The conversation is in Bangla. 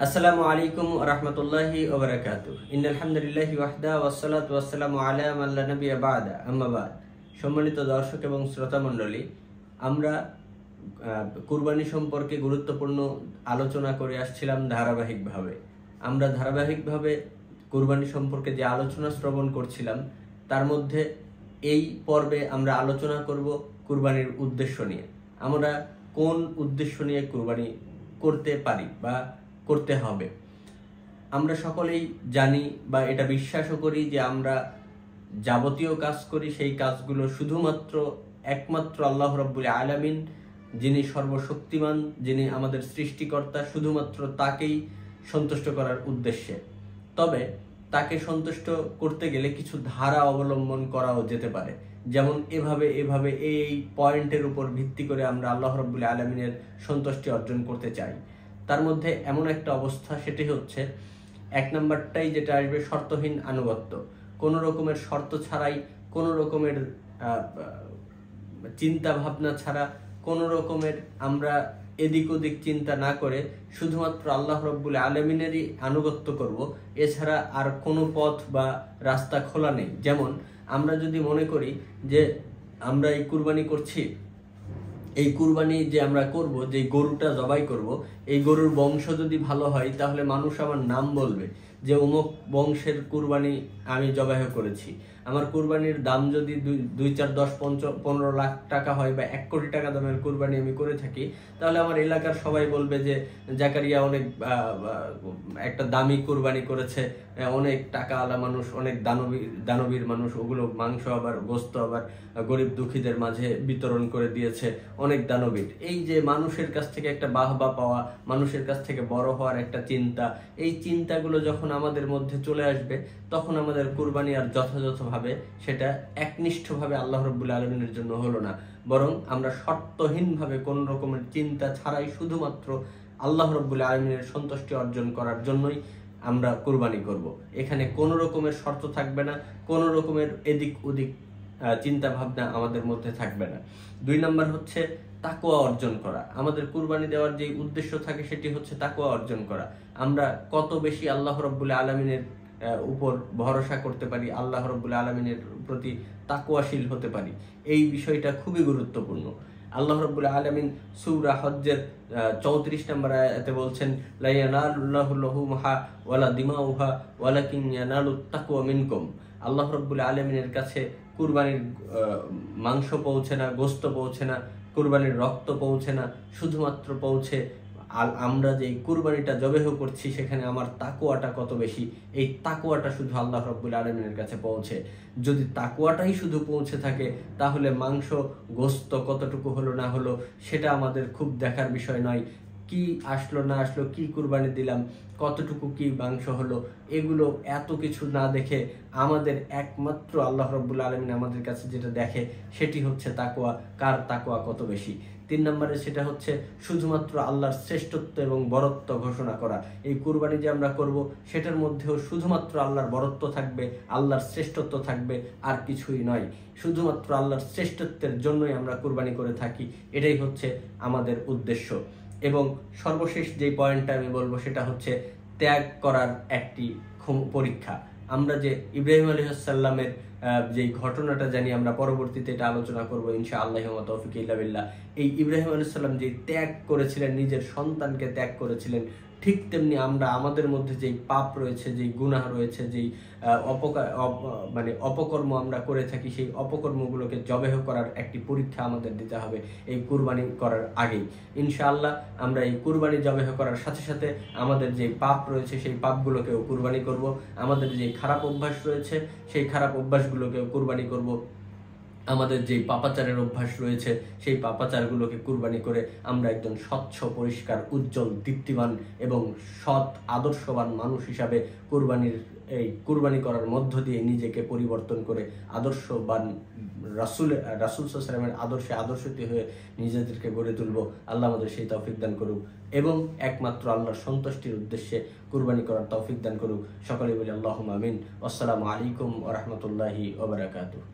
আসসালামু আলাইকুম ওয়া রাহমাতুল্লাহি ওয়া বারাকাতুহু। ইন্নাল হামদুলিল্লাহি ওয়াহদা ওয়াসসালাতু ওয়াসসালামু আলা মান লা নাবিয়্যা বা'দা, আম্মা বা'দ। সম্মানিত দর্শক এবং শ্রোতা মণ্ডলী, আমরা কুরবানি সম্পর্কে গুরুত্বপূর্ণ আলোচনা করে আসছিলাম ধারাবাহিকভাবে। আমরা ধারাবাহিকভাবে কুরবানি সম্পর্কে যে আলোচনা শ্রবণ করছিলাম, তার মধ্যে এই পর্বে আমরা আলোচনা করব কুরবানির উদ্দেশ্য নিয়ে। আমরা কোন উদ্দেশ্য নিয়ে কুরবানি করতে পারি বা করতে হবে। আমরা সকলেই জানি বা এটা বিশ্বাসও করি যে আমরা যাবতীয় কাজ করি, সেই কাজগুলো শুধুমাত্র একমাত্র আল্লাহ রাব্বুল আলামিন, যিনি সর্বশক্তিমান, যিনি আমাদের সৃষ্টিকর্তা, শুধুমাত্র তাকেই সন্তুষ্ট করার উদ্দেশ্যে। তবে তাকে সন্তুষ্ট করতে গেলে কিছু ধারা অবলম্বন করাও যেতে পারে। যেমন এভাবে এই পয়েন্টের উপর ভিত্তি করে আমরা আল্লাহ রাব্বুল আলামিনের সন্তুষ্টি অর্জন করতে চাই। তার মধ্যে এমন একটা অবস্থা, সেটি হচ্ছে এক নাম্বারটাই যেটা আসবে, শর্তহীন আনুগত্য। কোনো রকমের শর্ত ছাড়াই, কোনো রকমের চিন্তা ভাবনা ছাড়া, কোনো রকমের আমরা এদিক ওদিক চিন্তা না করে শুধুমাত্র আল্লাহ রাব্বুল আলামিনেরই আনুগত্য করব, এছাড়া আর কোনো পথ বা রাস্তা খোলা নেই। যেমন আমরা যদি মনে করি যে আমরা এই কুরবানি করছি, এই কুরবানি যে আমরা করব, যে গরুটা জবাই করব, এই গরুর বংশ যদি ভালো হয়, তাহলে মানুষ আমার নাম বলবে যে অমুক বংশের কুরবানি আমি জবাই করেছি। আমার কুরবানির দাম যদি 2, 4, 10, 15 লাখ টাকা হয় বা 1 কোটি টাকা দামের কুরবানি আমি করে থাকি, তাহলে আমার এলাকার সবাই বলবে যে জাকারিয়া অনেক একটা দামি কুরবানি করেছে, অনেক টাকাওয়ালা মানুষ, অনেক দানবীর মানুষ, ওগুলো মাংস আবার গোস্ত আবার গরিব দুঃখীদের মাঝে বিতরণ করে দিয়েছে, অনেক দানবীর। এই যে মানুষের কাছ থেকে একটা বাহবা পাওয়া, মানুষের কাছ থেকে বড় হওয়ার একটা চিন্তা, এই চিন্তাগুলো যখন আমাদের মধ্যে চলে আসবে, তখন আমাদের কুরবানি আর যথাযথভাবে সেটা একনিষ্ঠভাবে আল্লাহ রাব্বুল আলামিনের জন্য হলো না, বরং আমরা শর্তহীনভাবে কোন রকমের চিন্তা ছাড়াই শুধুমাত্র আল্লাহ রাব্বুল আলামিনের সন্তুষ্টি অর্জন করার জন্যই আমরা কুরবানি করব। এখানে কোনো রকমের শর্ত থাকবে না, কোনো রকমের এদিক ওদিক চিন্তা ভাবনা আমাদের মধ্যে থাকবে না। 2 নাম্বার হচ্ছে তাকওয়া অর্জন করা। আমাদের কুরবানি দেওয়ার যে উদ্দেশ্য থাকে, সেটি হচ্ছে তাকওয়া অর্জন করা। আমরা কত বেশি আল্লাহ রাব্বুল আলামিনের উপর ভরসা করতে পারি, আল্লাহ রাব্বুল আলামিনের প্রতি তাকওয়াশীল হতে পারি, এই বিষয়টা খুবই গুরুত্বপূর্ণ। আল্লাহ রাব্বুল আলামিন সূরা হজ্জের 34 নম্বর আয়াতে বলছেন, লা ইয়ানালুল্লাহু লাহুমুহা ওয়ালা দিমাউহা ওয়ালাকিন ইয়ানালুত তাকওয়া মিনকুম। আল্লাহ রাব্বুল আলামিনের কাছে কুরবানির মাংস পৌঁছে না, গোশত পৌঁছে না, কুরবানির রক্ত পৌঁছে না, শুধুমাত্র পৌঁছে আমরা যে কুরবানিটা জবেহ করছি, সেখানে আমার তাকওয়াটা কত বেশি, এই তাকওয়াটা শুধু আল্লাহ রাব্বুল আলামিনের কাছে পৌঁছে। যদি তাকওয়াটাই শুধু পৌঁছে থাকে, তাহলে মাংস গোশত কতটুকু হলো না হলো সেটা আমাদের খুব দেখার বিষয় নয়। কি আসলো না আসলো, কি কুরবানি দিলাম, কতটুকু কি মাংস হলো, এগুলো এত কিছু না দেখে আমাদের একমাত্র আল্লাহ রাব্বুল আলামিন আমাদের কাছে যেটা দেখে, সেটি হচ্ছে তাকওয়া। কার তাকওয়া কত বেশি। 3 নম্বরে সেটা হচ্ছে শুধুমাত্র আল্লাহর শ্রেষ্ঠত্ব এবং বরত্ব ঘোষণা করা। এই কুরবানি যে আমরা করব, সেটার মধ্যেও শুধুমাত্র আল্লাহর বরত্ব থাকবে, আল্লাহর শ্রেষ্ঠত্ব থাকবে, আর কিছুই নয়। শুধুমাত্র আল্লাহর শ্রেষ্ঠত্বের জন্যই আমরা কুরবানি করে থাকি, এটাই হচ্ছে আমাদের উদ্দেশ্য। এবং সর্বশেষ যে পয়েন্টটা আমি বলবো, সেটা হচ্ছে ত্যাগ করার একটি পরীক্ষা। আমরা যে ইব্রাহিম আলাইহিস সালামের যে ঘটনাটা জানি, আমরা পরবর্তীতে এটা আলোচনা করবো ইনশাআল্লাহ ওয়া তাওফিক ইল্লা বিল্লাহ। এই ইব্রাহিম আলাইহিস সালাম যে ত্যাগ করেছিলেন, নিজের সন্তানকে ত্যাগ করেছিলেন, ঠিক তেমনি আমরা আমাদের মধ্যে যেই পাপ রয়েছে, যেই গুনাহ রয়েছে, যেই অপকর্ম আমরা করে থাকি, সেই অপকর্মগুলোকে জবেহ করার একটি পরীক্ষা আমাদের দিতে হবে এই কুরবানি করার আগেই। ইনশাআল্লাহ আমরা এই কুরবানি জবেহ করার সাথে সাথে আমাদের যে পাপ রয়েছে, সেই পাপগুলোকেও কুরবানি করব। আমাদের যে খারাপ অভ্যাস রয়েছে, সেই খারাপ অভ্যাসগুলোকেও কুরবানি করব। আমাদের যে পাপাচারের অভ্যাস রয়েছে, সেই পাপাচারগুলোকে কুরবানি করে আমরা একজন স্বচ্ছ, পরিষ্কার, উজ্জ্বল, দীপ্তিমান এবং সৎ আদর্শবান মানুষ হিসাবে কুরবানি করার মধ্য দিয়ে নিজেকে পরিবর্তন করে আদর্শবান রাসূল সাল্লাল্লাহু আলাইহি ওয়াসাল্লামের আদর্শিত হয়ে নিজেদেরকে গড়ে তুলব। আল্লাহ আমাদের সেই তৌফিক দান করুক এবং একমাত্র আল্লাহর সন্তুষ্টির উদ্দেশ্যে কুরবানি করার তৌফিক দান করুক। সকলে বলি আল্লাহুম্মা আমিন। আসসালামু আলাইকুম ওয়া রাহমাতুল্লাহি ওয়া বারাকাতুহু।